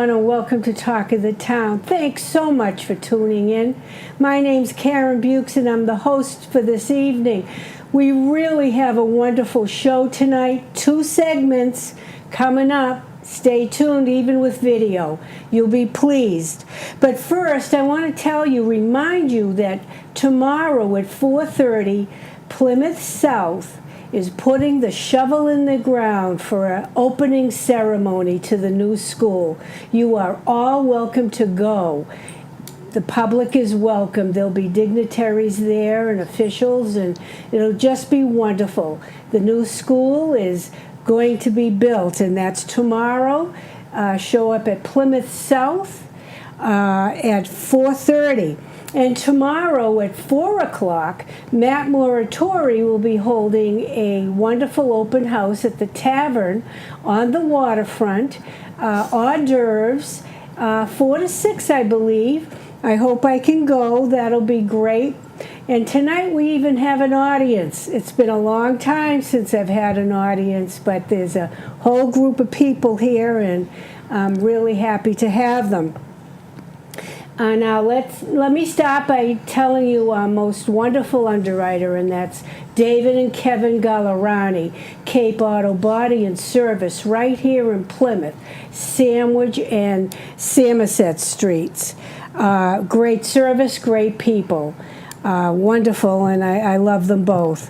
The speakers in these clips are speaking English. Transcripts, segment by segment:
everyone, and welcome to Talk of the Town. Thanks so much for tuning in. My name's Karen Bukes, and I'm the host for this evening. We really have a wonderful show tonight. 2 segments coming up. Stay tuned, even with video. You'll be pleased. But first, I want to remind you that tomorrow at 4:30, Plymouth South is putting the shovel in the ground for an opening ceremony to the new school. You are all welcome to go. The public is welcome. There'll be dignitaries there and officials, and it'll just be wonderful. The new school is going to be built, and that's tomorrow. Show up at Plymouth South at 4:30. And tomorrow at 4 o'clock, Matt Moratori will be holding a wonderful open house at the tavern on the waterfront. Hors d'oeuvres, 4 to 6, I believe. I hope I can go. That'll be great. And tonight we even have an audience. It's been a long time since I've had an audience, but there's a whole group of people here, and I'm really happy to have them. Now let me start by telling you our most wonderful underwriter, and that's David and Kevin Gallerani, Cape Auto Body and Service, right here in Plymouth, Sandwich and Samoset Streets. Great service, great people. Wonderful, and I love them both.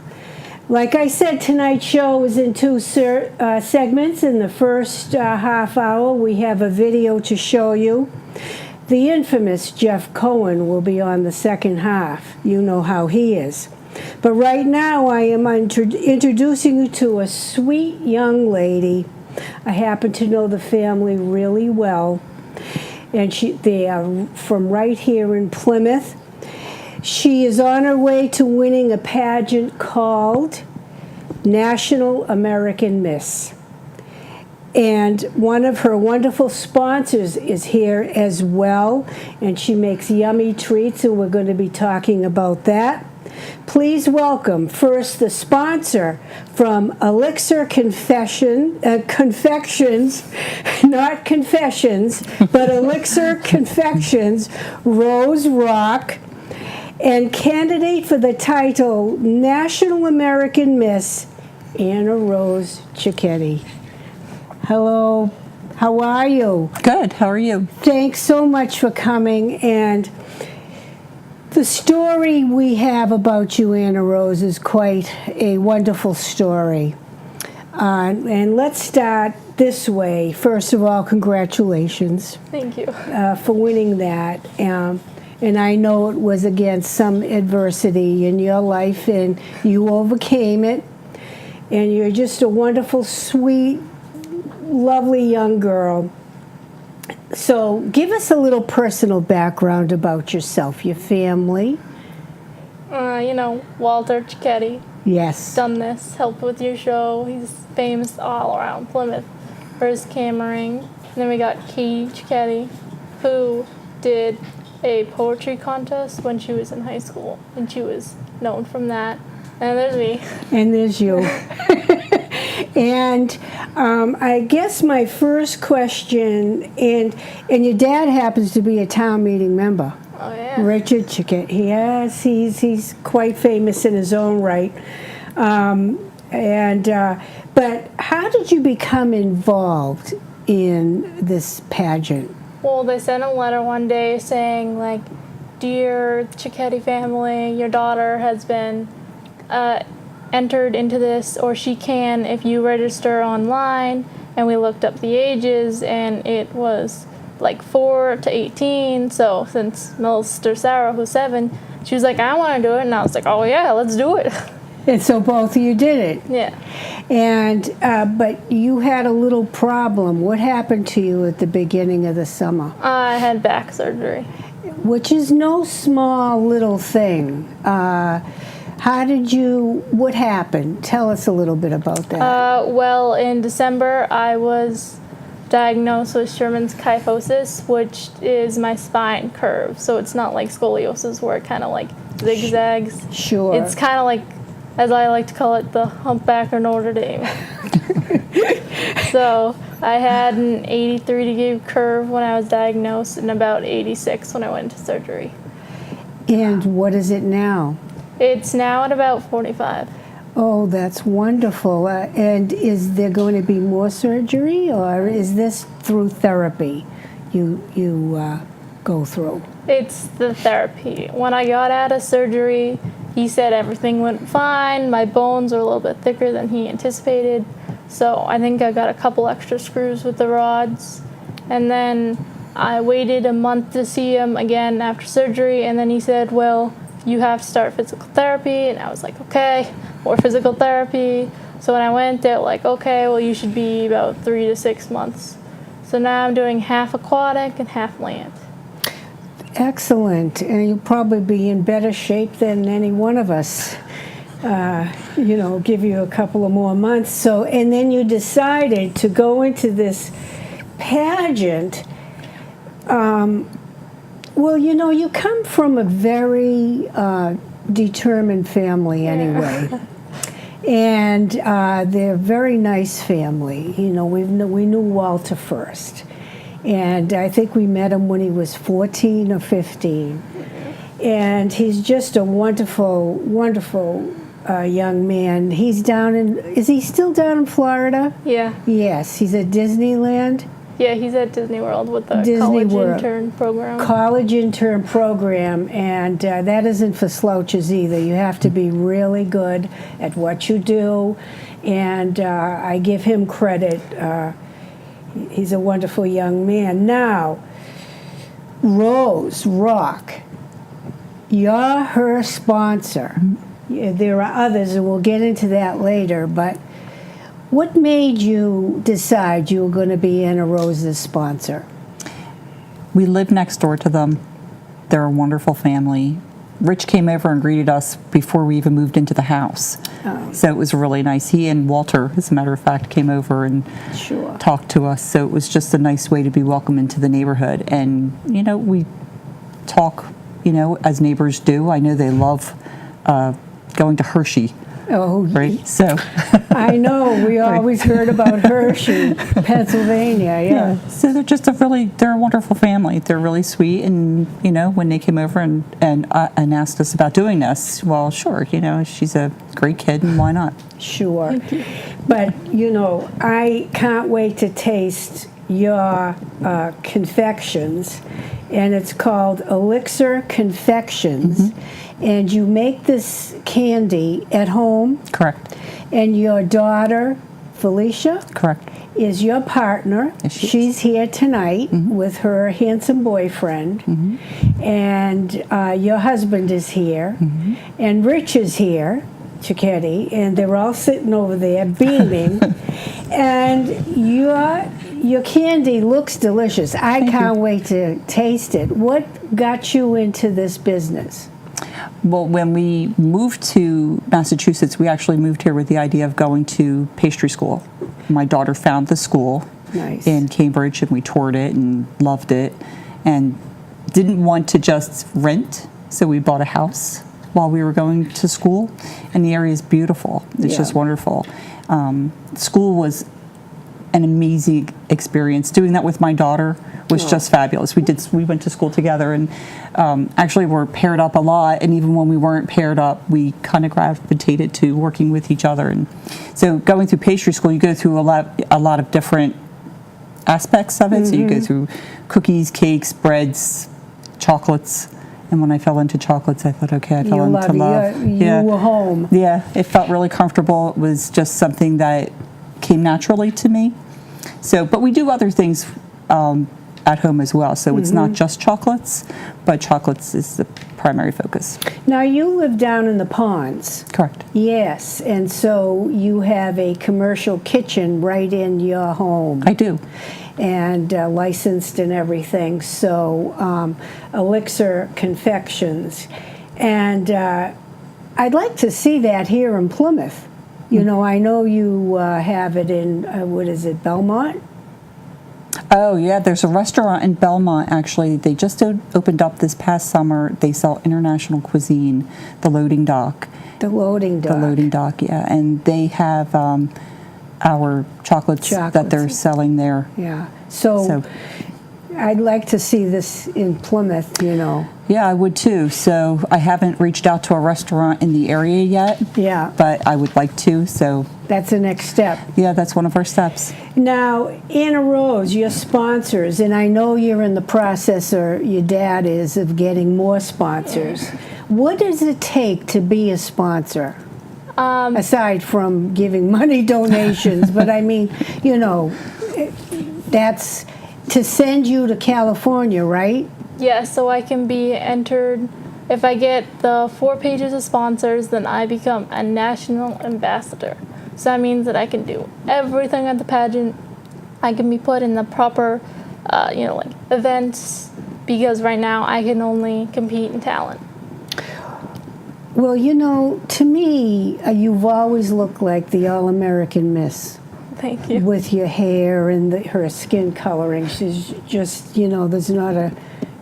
Like I said, tonight's show is in 2 segments. In the first half hour, we have a video to show you. The infamous Jeff Cohen will be on the second half. You know how he is. But right now, I am introducing you to a sweet young lady. I happen to know the family really well, and they are from right here in Plymouth. She is on her way to winning a pageant called National American Miss. And one of her wonderful sponsors is here as well, and she makes yummy treats, and we're going to be talking about that. Please welcome first the sponsor from Elixir Confections, not confessions, but Elixir Confections, Rose Rock, and candidate for the title National American Miss, Anna Rose Cicchetti. Hello, how are you? Good, how are you? Thanks so much for coming. And the story we have about you, Anna Rose, is quite a wonderful story. And let's start this way. First of all, congratulations. Thank you. For winning that. And I know it was against some adversity in your life, and you overcame it. And you're just a wonderful, sweet, lovely young girl. So give us a little personal background about yourself, your family. Walter Cicchetti. Yes. Done this, helped with your show. He's famous all around Plymouth for his cammering. And then we got Key Cicchetti, who did a poetry contest when she was in high school, and she was known from that. And there's me. And there's you. And I guess my first question, and your dad happens to be a town meeting member. Oh, yeah. Richard Cicchetti. Yes, he's quite famous in his own right. But how did you become involved in this pageant? Well, they sent a letter one day saying, Dear Cicchetti family, your daughter has been entered into this, or she can if you register online. And we looked up the ages, and it was 4 to 18. So since Mr. Sarah, who's 7, she was like, I want to do it. And I was like, oh yeah, let's do it. And so both of you did it. Yeah. And but you had a little problem. What happened to you at the beginning of the summer? I had back surgery. Which is no small little thing. What happened? Tell us a little bit about that. Well, in December, I was diagnosed with Sherman's kyphosis, which is my spine curve. So it's not like scoliosis where it kind of zigzags. Sure. It's kind of as I like to call it, the humpback of Notre Dame. So I had an 83-degree curve when I was diagnosed and about 86 when I went into surgery. And what is it now? It's now at about 45. Oh, that's wonderful. And is there going to be more surgery, or is this through therapy you go through? It's the therapy. When I got out of surgery, he said everything went fine. My bones are a little bit thicker than he anticipated. So I think I got a couple extra screws with the rods. And then I waited a month to see him again after surgery. And then he said, well, you have to start physical therapy. And I was like, okay, more physical therapy. So when I went, they were like, okay, well, you should be about 3 to 6 months. So now I'm doing half aquatic and half land. Excellent. And you'll probably be in better shape than any one of us. Give you a couple of more months. So, and then you decided to go into this pageant. Well, you come from a very determined family anyway. And they're a very nice family. We knew Walter first. And I think we met him when he was 14 or 15. And he's just a wonderful, wonderful young man. Is he still down in Florida? Yeah. Yes, he's at Disneyland. Yeah, he's at Disney World with the college intern program. College intern program, and that isn't for slouches either. You have to be really good at what you do, and I give him credit. He's a wonderful young man. Now, Rose Rock, you're her sponsor. There are others, and we'll get into that later, but what made you decide you were going to be Anna Rose's sponsor? We live next door to them. They're a wonderful family. Rich came over and greeted us before we even moved into the house. Oh. So it was really nice. He and Walter, as a matter of fact, came over and talked to us. So it was just a nice way to be welcome into the neighborhood. And, we talk, as neighbors do. I know they love going to Hershey. Oh, right. So I know we always heard about Hershey, Pennsylvania. Yeah. So they're a wonderful family. They're really sweet, and when they came over and asked us about doing this, well, sure, she's a great kid, and why not? Sure. But I can't wait to taste your confections, and it's called Elixir Confections. Mm-hmm. And you make this candy at home. Correct. And your daughter, Felicia, correct, is your partner. Yes, she's here tonight with her handsome boyfriend. Mm-hmm. And your husband is here. Mm-hmm. And Rich is here, Cicchetti, and they're all sitting over there beaming. And your candy looks delicious. I can't wait to taste it. What got you into this business? Well, when we moved to Massachusetts, we actually moved here with the idea of going to pastry school. My daughter found the school in Cambridge, and we toured it and loved it, and didn't want to just rent, so we bought a house while we were going to school, and the area is beautiful. It's just wonderful. School was an amazing experience. Doing that with my daughter was just fabulous. We went to school together, and actually we're paired up a lot, and even when we weren't paired up, we kind of gravitated to working with each other. And so going through pastry school, you go through a lot of different aspects of it. Mm-hmm. So you go through cookies, cakes, breads, chocolates. And when I fell into chocolates, I thought, okay, I fell into love. You were home. Yeah, it felt really comfortable. It was just something that came naturally to me. So, but we do other things at home as well. So it's not just chocolates, but chocolates is the primary focus. Now, you live down in the Ponds. Correct. Yes, and so you have a commercial kitchen right in your home. I do. And licensed and everything. So Elixir Confections. And I'd like to see that here in Plymouth. I know you have it in, what is it, Belmont? Oh, yeah, there's a restaurant in Belmont, actually. They just opened up this past summer. They sell international cuisine, the Loading Dock. The Loading Dock. The Loading Dock, yeah. And they have our chocolates that they're selling there. Yeah. So I'd like to see this in Plymouth, you know. Yeah, I would too. So I haven't reached out to a restaurant in the area yet. Yeah. But I would like to, so. That's the next step. Yeah, that's one of our steps. Now, Anna Rose, your sponsors, and I know you're in the process, or your dad is, of getting more sponsors. What does it take to be a sponsor? Aside from giving money donations, but I mean, you know, that's to send you to California, right? Yeah, so I can be entered. If I get the 4 pages of sponsors, then I become a national ambassador. So that means that I can do everything at the pageant. I can be put in the proper, like events, because right now I can only compete in talent. Well, you know, to me, you've always looked like the All-American Miss. Thank you. With your hair and her skin coloring. She's just, you know, there's not a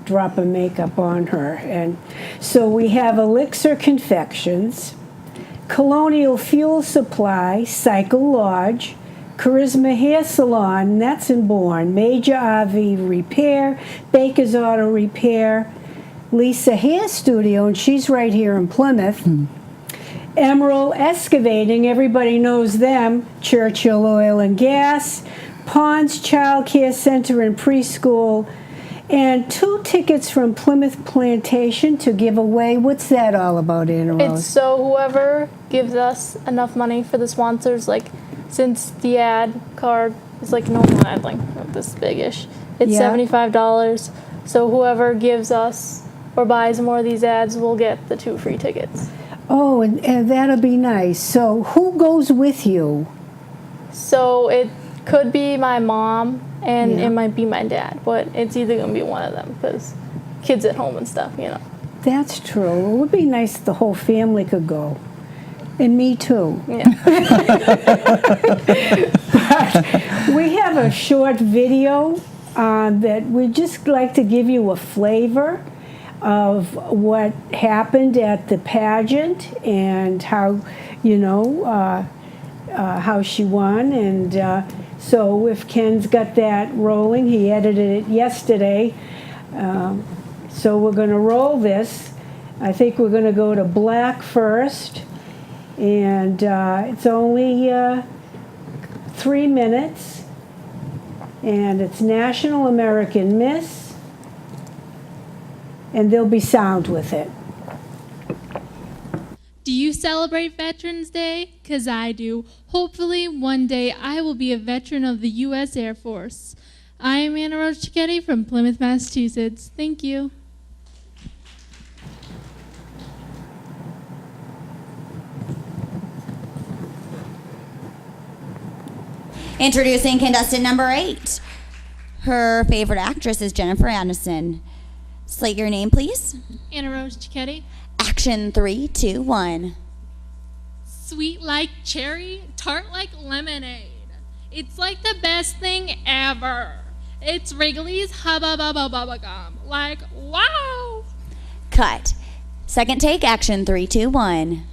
drop of makeup on her. And so we have Elixir Confections, Colonial Fuel Supply, Cycle Lodge, Charisma Hair Salon, that's in Bourne, Major RV Repair, Baker's Auto Repair, Lisa Hair Studio, and she's right here in Plymouth. Emerald Excavating, everybody knows them, Churchill Oil and Gas, Ponds Child Care Center and Preschool, and 2 tickets from Plymouth Plantation to give away. What's that all about, Anna Rose? It's so whoever gives us enough money for the sponsors, like since the ad card is like normal ad, like this big-ish, it's $75. So whoever gives us or buys more of these ads will get the 2 free tickets. Oh, and that'll be nice. So who goes with you? So it could be my mom and it might be my dad, but it's either going to be one of them because kids at home and stuff, you know. That's true. It would be nice if the whole family could go. And me too. Yeah. But we have a short video that we'd just like to give you a flavor of what happened at the pageant and how, you know, how she won. And so if Ken's got that rolling, he edited it yesterday. So we're going to roll this. I think we're going to go to black first. And it's only 3 minutes. And it's National American Miss. And there'll be sound with it. Do you celebrate Veterans Day? 'Cause I do. Hopefully one day I will be a veteran of the U.S. Air Force. I am Anna Rose Cicchetti from Plymouth, Massachusetts. Thank you. Introducing contestant number 8. Her favorite actress is Jennifer Aniston. Slate your name, please. Anna Rose Cicchetti. Action 3, 2, 1. Sweet like cherry, tart like lemonade. It's like the best thing ever. It's Wrigley's Hubba Bubba Bubba Gum. Like, wow! Cut. Second take, action 3, 2, 1.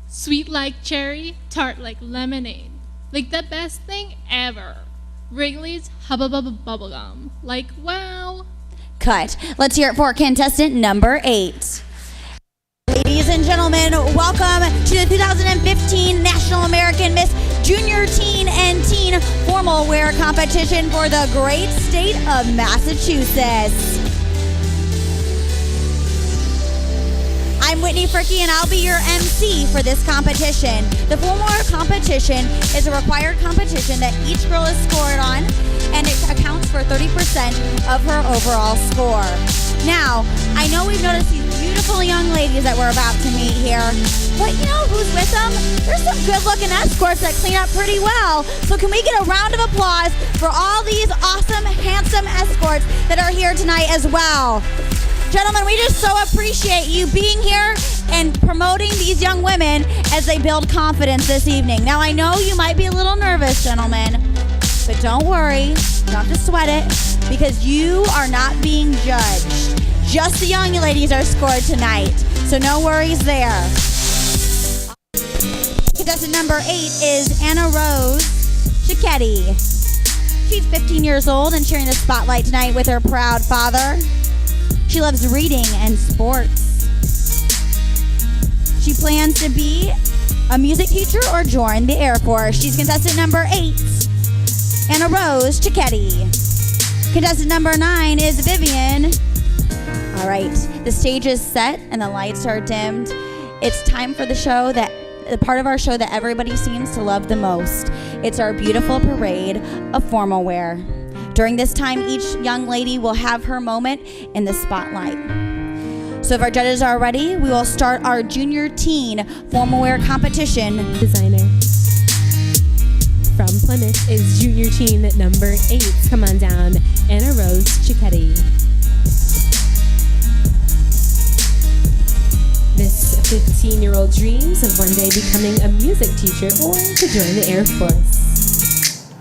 Sweet like cherry, tart like lemonade. Like the best thing ever. Wrigley's Hubba Bubba Bubba Gum. Like, wow! Cut. Let's hear it for contestant number 8. Ladies and gentlemen, welcome to the 2015 National American Miss Junior Teen and Teen Formal Wear Competition for the great state of Massachusetts. I'm Whitney Fricky, and I'll be your MC for this competition. The formal wear competition is a required competition that each girl is scored on, and it accounts for 30% of her overall score. Now, I know we've noticed these beautiful young ladies that we're about to meet here, but you know who's with them? There's some good-looking escorts that clean up pretty well. So can we get a round of applause for all these awesome, handsome escorts that are here tonight as well? Gentlemen, we just so appreciate you being here and promoting these young women as they build confidence this evening. Now, I know you might be a little nervous, gentlemen, but don't worry. You don't have to sweat it because you are not being judged. Just the young ladies are scored tonight, so no worries there. Contestant number 8 is Anna Rose Chiquetti. She's 15 years old and sharing the spotlight tonight with her proud father. She loves reading and sports. She plans to be a music teacher or join the Air Force. She's contestant number 8, Anna Rose Chiquetti. Contestant number 9 is Vivian. All right, the stage is set and the lights are dimmed. It's time for the part of our show that everybody seems to love the most. It's our beautiful parade of formal wear. During this time, each young lady will have her moment in the spotlight. So if our judges are ready, we will start our junior teen formal wear competition. Designer. From Plymouth is junior teen number 8. Come on down, Anna Rose Chiquetti. This 15-year-old dreams of one day becoming a music teacher or to join the Air Force.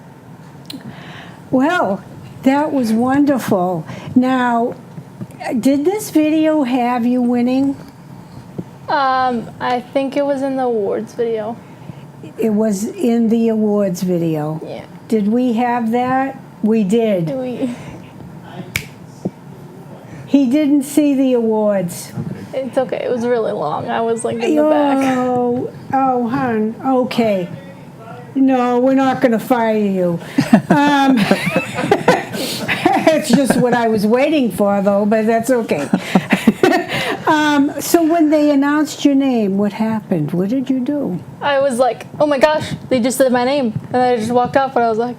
Well, that was wonderful. Now, did this video have you winning? I think it was in the awards video. It was in the awards video. Yeah. Did we have that? We did. He didn't see the awards. It's okay. It was really long. I was like in the back. Oh, hon. Okay. No, we're not going to fire you. It's just what I was waiting for, though, but that's okay. So when they announced your name, what happened? What did you do? I was like, oh my gosh, they just said my name. And I just walked up and I was like,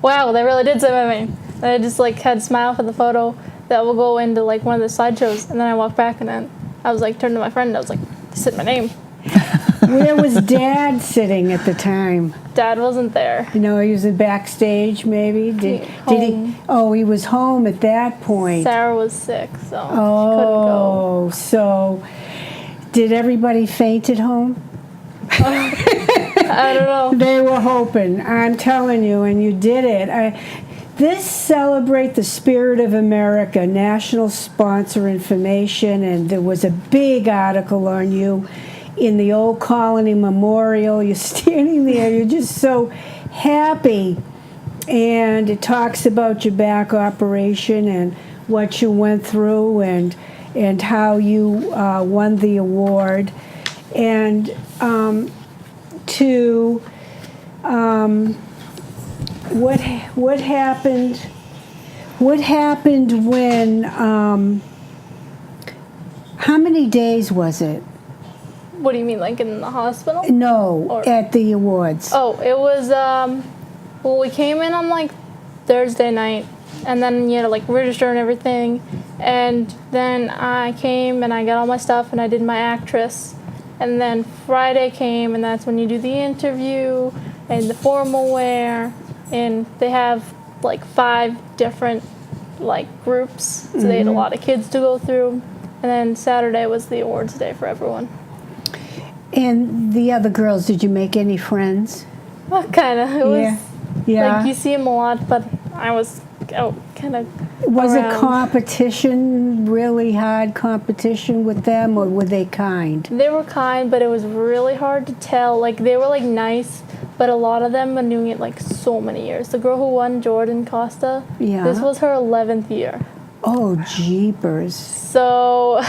wow, they really did say my name. And I just like had a smile for the photo that will go into like one of the slideshows. And then I walked back and then I was like, turned to my friend and I was like, they said my name. Where was Dad sitting at the time? Dad wasn't there. You know, he was backstage maybe? Did he? Oh, he was home at that point. Sarah was sick, so she couldn't go. Oh, so did everybody faint at home? I don't know. They were hoping. I'm telling you, and you did it. This Celebrate the Spirit of America national sponsor information, and there was a big article on you in the Old Colony Memorial. You're standing there, you're just so happy, and it talks about your back operation and what you went through and how you won the award. And what happened when how many days was it? What do you mean, like in the hospital? No, Or- at the awards. Oh, it was, well, we came in on like Thursday night, and then you had to like register and everything, and then I came and I got all my stuff and I did my actress, and then Friday came and that's when you do the interview and the formal wear, and they have like 5 different like groups, so they had a lot of kids to go through, and then Saturday was the awards day for everyone. And the other girls, did you make any friends? Well, kind of. It was Yeah. like you see them a lot, but I was kind of. Was it around. competition, really hard competition with them, or were they kind? They were kind, but it was really hard to tell. Like they were like nice, but a lot of them been doing it like so many years. The girl who won, Jordan Costa. Yeah. This was her 11th year. Oh, jeepers. So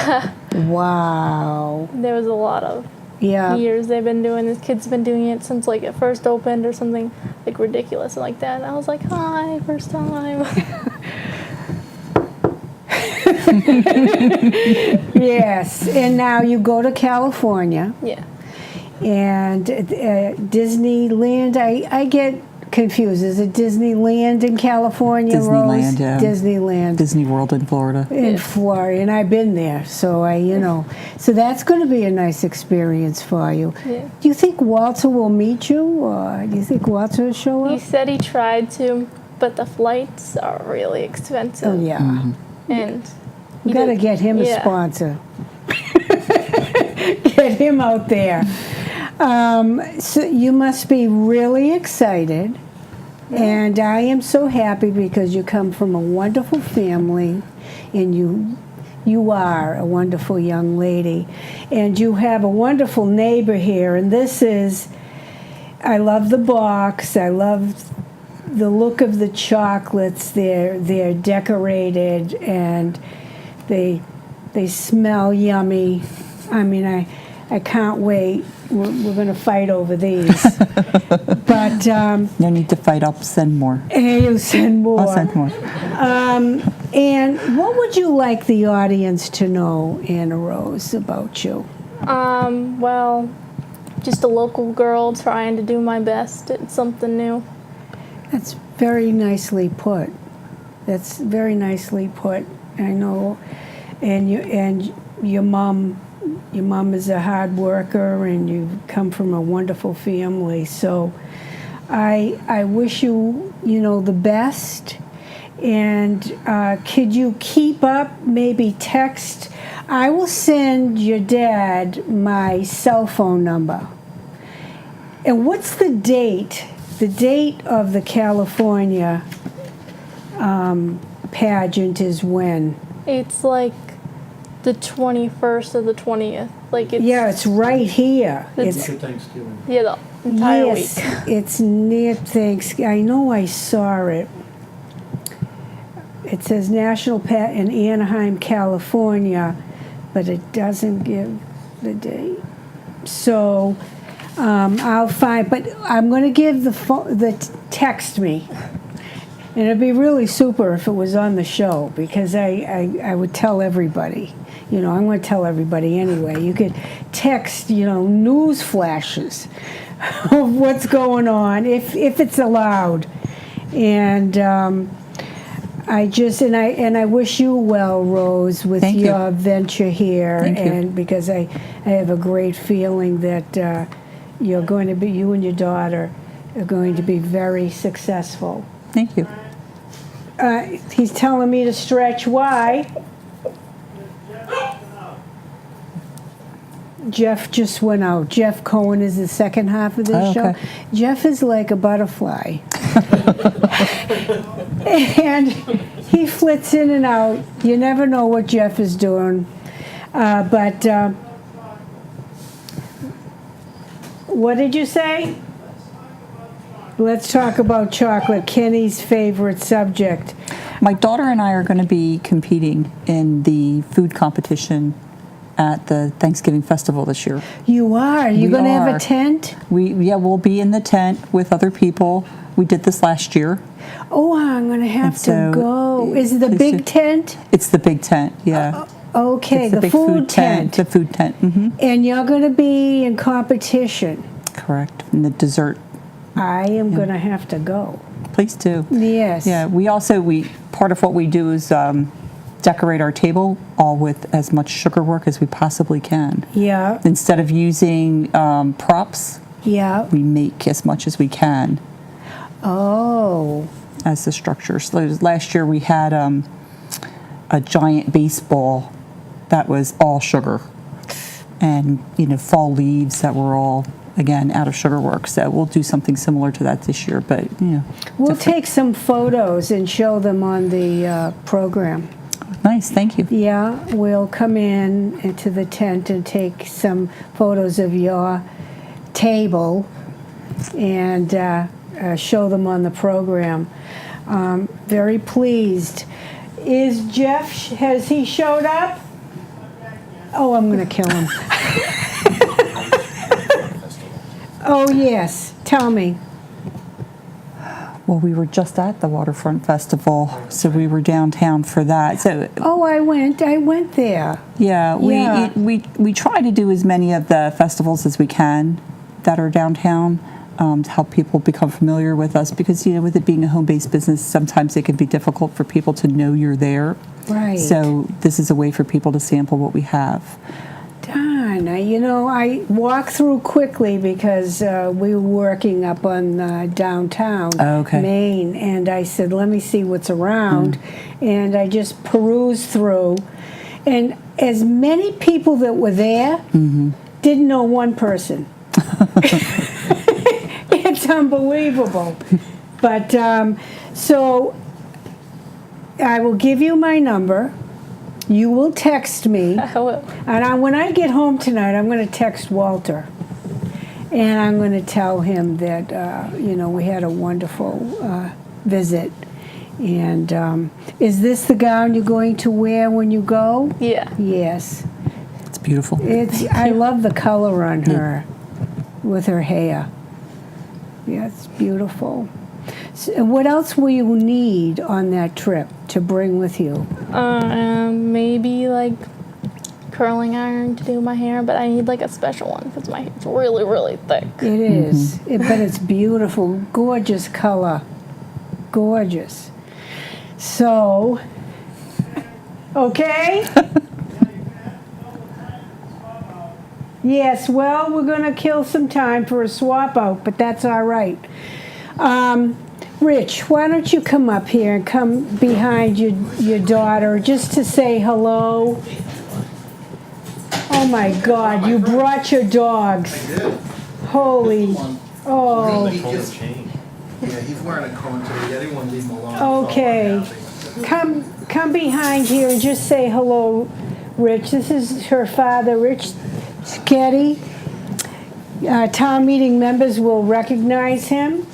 Wow. there was a lot of Yeah. years they've been doing this. Kids have been doing it since like it first opened or something like ridiculous and like that. And I was like, hi, first time. Yes. And now you go to California. Yeah. And Disneyland, I get confused. Is it Disneyland in California, Disneyland, Rose? yeah. Disneyland. Disney World in Florida. In Florida, and I've been there, so so that's going to be a nice experience for you. Yeah. Do you think Walter will meet you, or do you think Walter will show He up? said he tried to, but the flights are really expensive. Oh, yeah. And We he got to did- get him a yeah. sponsor. Get him out there. So you must be really excited. And I am so happy because you come from a wonderful family, and you are a wonderful young lady, and you have a wonderful neighbor here. And this is I love the box. I love the look of the chocolates. They're decorated and they smell yummy. I mean, I can't wait. We're going to fight over these. But No need to fight. I'll send more. hey, you send more. I'll send more. And what would you like the audience to know, Anna Rose, about you? Well, just a local girl trying to do my best at something new. That's very nicely put. That's very nicely put. I know, and your mom is a hard worker, and you come from a wonderful family. So, I wish you the best. And could you keep up? Maybe text. I will send your dad my cell phone number. And what's the date? The date of the California pageant is when? It's like the 21st or the 20th. Like It's right here. It's Thanksgiving. the entire Yes, week. it's near Thanksgiving. I know I saw it. It says National Pat in Anaheim, California, but it doesn't give the date. So I'll find, but I'm going to give text me. And it'd be really super if it was on the show, because I would tell everybody. I'm going to tell everybody anyway. You could text, news flashes of what's going on, if it's allowed. And I wish you well, Rose, with Thank you. your venture here. Thank you. And because I have a great feeling that you and your daughter are going to be very successful. Thank you. He's telling me to stretch. Why? Jeff just went out. Jeff Cohen is the second half of this show. Okay. Jeff is like a butterfly. And he flits in and out. You never know what Jeff is doing. But what did you say? Let's talk about chocolate, Kenny's favorite subject. My daughter and I are going to be competing in the food competition at the Thanksgiving festival this year. You are? You're going to have are. a tent? We'll be in the tent with other people. We did this last year. Oh, I'm going to have to go. Is it the big tent? It's the big tent, yeah. Okay, It's the big food tent. The food tent, And you're going to be in competition. correct. And the dessert, I am going to have to go. please do. Yes. Yeah, part of what we do is decorate our table all with as much sugar work as we possibly can. Yeah. Instead of using props, Yeah. we make as much as we can Oh. as the structure. So last year we had a giant baseball that was all sugar, and fall leaves that were all, again, out of sugar work. So we'll do something similar to that this year, but We'll different. take some photos and show them on the program. Nice, thank you. Yeah, we'll come into the tent and take some photos of your table and show them on the program. Very pleased. Is Jeff, has he showed up? Oh, I'm going to kill him. Oh, yes. Tell me. Well, we were just at the Waterfront Festival, so we were downtown for that. So Oh, I went there. yeah, Yeah. we try to do as many of the festivals as we can that are downtown to help people become familiar with us, because with it being a home-based business, sometimes it can be difficult for people to know you're there. Right. So this is a way for people to sample what we have. Darn, I walked through quickly because we were working up on downtown Okay. Maine, and I said, let me see what's around, and I just perused through, and as many people that were there didn't know one person. It's unbelievable. But so I will give you my number. You will text me. I will. And when I get home tonight, I'm going to text Walter. And I'm going to tell him that, we had a wonderful visit. And is this the gown you're going to wear when you go? Yeah. Yes. It's beautiful. I love the color on her with her hair. Yeah, it's beautiful. So what else will you need on that trip to bring with you? Maybe like curling iron to do my hair, but I need like a special one because my hair's really, really thick. It is, but it's beautiful, gorgeous color, gorgeous. So, okay? Yes, well, we're going to kill some time for a swap out, but that's all right. Rich, why don't you come up here and come behind your daughter just to say hello? Oh my God, you brought your dogs. I did. Holy, oh. He just, yeah, he's wearing a cone today. I didn't want to leave him alone. Okay, come behind here and just say hello, Rich. This is her father, Rich Sketty. Town meeting members will recognize him.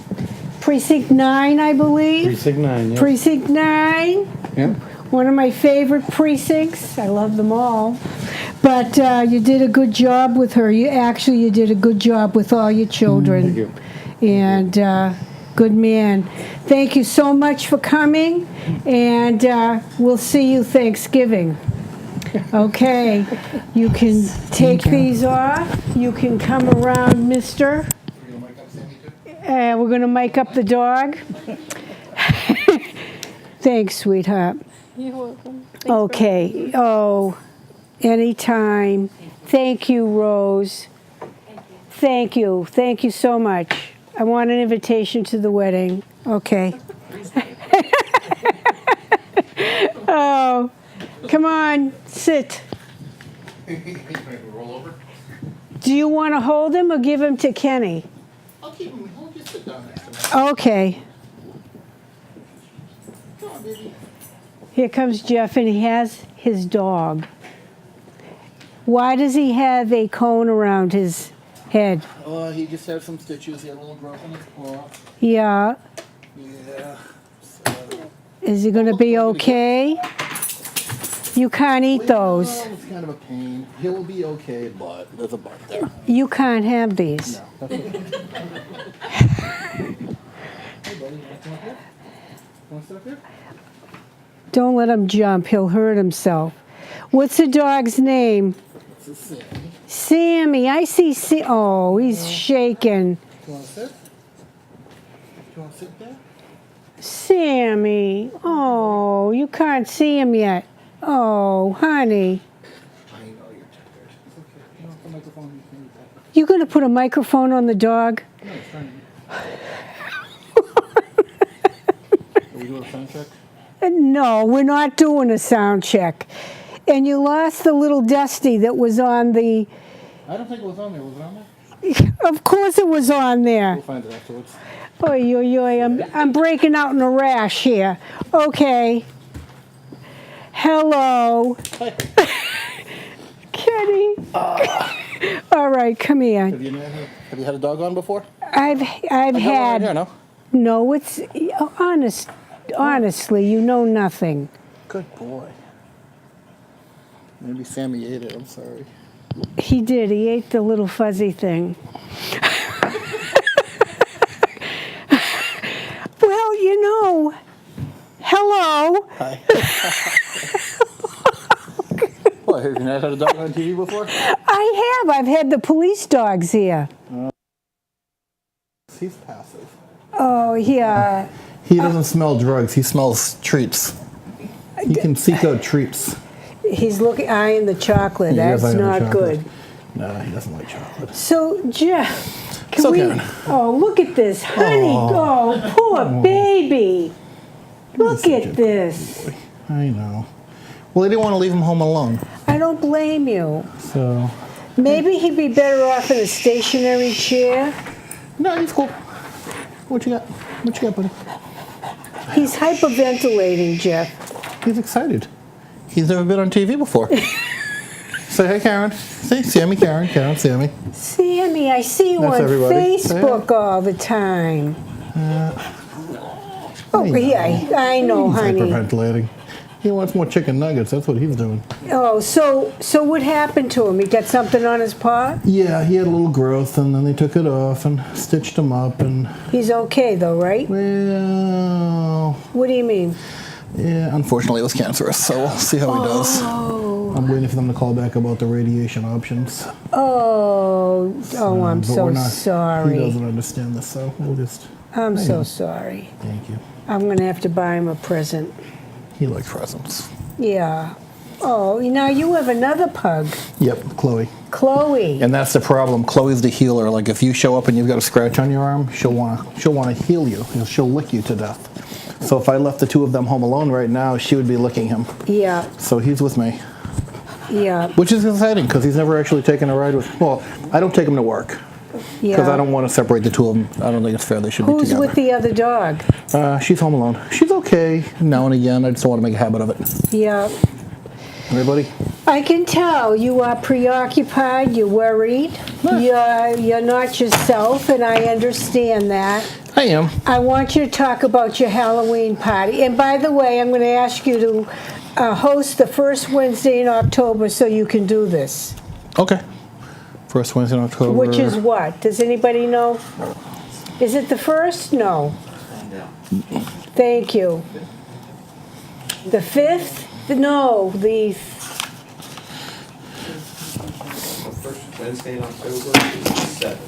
Precinct 9, I believe. Precinct 9, yeah. Precinct 9. Yep. One of my favorite precincts. I love them all. But you did a good job with her. You did a good job with all your children. Thank you. And good man. Thank you so much for coming. And we'll see you Thanksgiving. Okay. You can take these off. You can come around, mister. We're going to mic up the dog. Thanks, sweetheart. You're welcome. Thanks Okay. Oh, anytime. Thank you, Rose. Thank you. Thank you so much. I want an invitation to the wedding. Okay. Oh, come on, sit. Roll over. Do you want to hold him or give him to Kenny? I'll keep him. He'll just sit down next to me. Okay. Come on, baby. Here comes Jeff, and he has his dog. Why does he have a cone around his head? He just had some stitches. He had a little growth in his paw. Yeah. Yeah. Is he going to be okay? You can't eat those. Well, it's kind of a pain. He'll be okay, but there's a but there. You can't have these. No, that's okay. Hey, buddy, you want to come up here? Want to sit up here? Don't let him jump. He'll hurt himself. What's the dog's name? This is Sammy. Sammy. I see. Oh, he's shaking. Do you want to sit? Do you want to sit there? Sammy. Oh, you can't see him yet. Oh, honey. I know you're tired. It's okay. You want the microphone? You can use that. You going to put a microphone on the dog? No, it's fine. Are we doing a sound check? No, we're not doing a sound check. And you lost the little Dusty that was on the... I don't think it was on there. Was it on there? Of course it was on there. We'll find it afterwards. Oy, oy, oy, I'm breaking out in a rash here. Okay. Hello. Kenny. All right, come here. Have you had a dog on before? I've had... Here, no? No, it's... Honestly, you know nothing. Good boy. Maybe Sammy ate it. I'm sorry. He did. He ate the little fuzzy thing. Well, hello. Hi. What, have you not had a dog on TV before? I have. I've had the police dogs here. He's passive. Oh, yeah. He doesn't smell drugs. He smells treats. He can seek out treats. He's eyeing the chocolate. He is That's eyeing the not chocolate. good. No, he doesn't like chocolate. So, Jeff, can So, we... Karen. Oh, look at this, honey. Oh, poor baby. Look such at a this. Boy. I know. Well, they didn't want to leave him home alone. I don't blame you. So... Maybe he'd be better off in a stationary chair. No, he's cool. What you got? What you got, buddy? He's hyperventilating, Jeff. He's excited. He's never been on TV before. Say hi, Karen. Say Sammy, Karen, Sammy. Sammy, I see you That's on everybody. Facebook all the time. Oh, I know. yeah, I know, He's honey. hyperventilating. He wants more chicken nuggets. That's what he's doing. Oh, so what happened to him? He got something on his paw? Yeah, he had a little growth, and then they took it off and stitched him up. And He's okay, though, right? well, What do you mean? yeah, unfortunately, it was cancerous. So we'll see how he does. I'm waiting for them to call back about the radiation options. Oh, I'm But so we're not, He sorry. doesn't understand this, so we'll just. I'm I so know. sorry. Thank you. I'm going to have to buy him a present. He likes presents. Yeah. Oh, now you have another pug, Yep, Chloe. Chloe. And that's the problem. Chloe's the healer. Like if you show up and you've got a scratch on your arm, she'll wanna heal you, and she'll lick you to death. So if I left the two of them home alone right now, she would be licking him. Yeah, So he's with me, yeah, which is exciting because he's never actually taken a ride with. Well, I don't take him to work yeah. because I don't want to separate the two of them. I don't think it's fair. They should be Who's together. with the other dog? She's home alone. She's okay now and again. I just don't want to make a habit of it. Yeah. Everybody? I can tell you are preoccupied, you're worried, you're not yourself, and I understand that. I am. I want you to talk about your Halloween party. And by the way, I'm going to ask you to host the first Wednesday in October so you can do this. Okay. First Wednesday in October. Which is what? Does anybody know? Is it the first? No. Thank you. The 5th? No, the... First Wednesday in October is the 7th.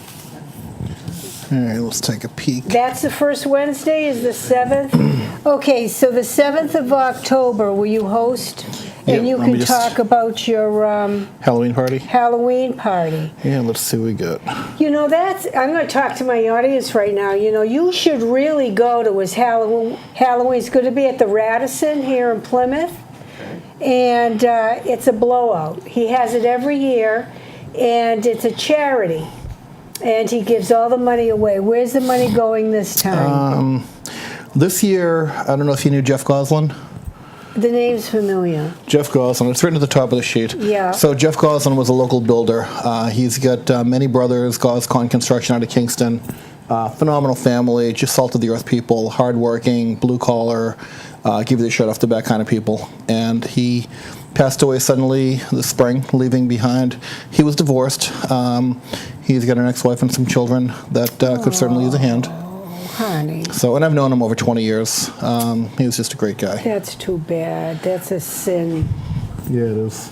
All right, let's take a peek. That's the first Wednesday, is the 7th? Okay, so the 7th of October, will you host? And Yeah, you let me can just- talk about your Halloween party? Halloween party. Yeah, let's see what we got. You know, I'm going to talk to my audience right now. You know, you should really go to his Halloween. Halloween's going to be at the Radisson here in Plymouth. And it's a blowout. He has it every year, and it's a charity. And he gives all the money away. Where's the money going this time? This year, I don't know if you knew Jeff Goslin. The name's familiar. Jeff Goslin. It's written at the top of the sheet. Yeah. So Jeff Goslin was a local builder. He's got many brothers, Goscon Construction out of Kingston. Phenomenal family, just salt of the earth people, hardworking, blue collar, give you the shirt off the back kind of people. And he passed away suddenly this spring, leaving behind. He was divorced. He's got an ex-wife and some children that could certainly use a hand. Honey, So, and I've known him over 20 years. He was just a great guy. that's too bad. That's a sin. Yeah, it is.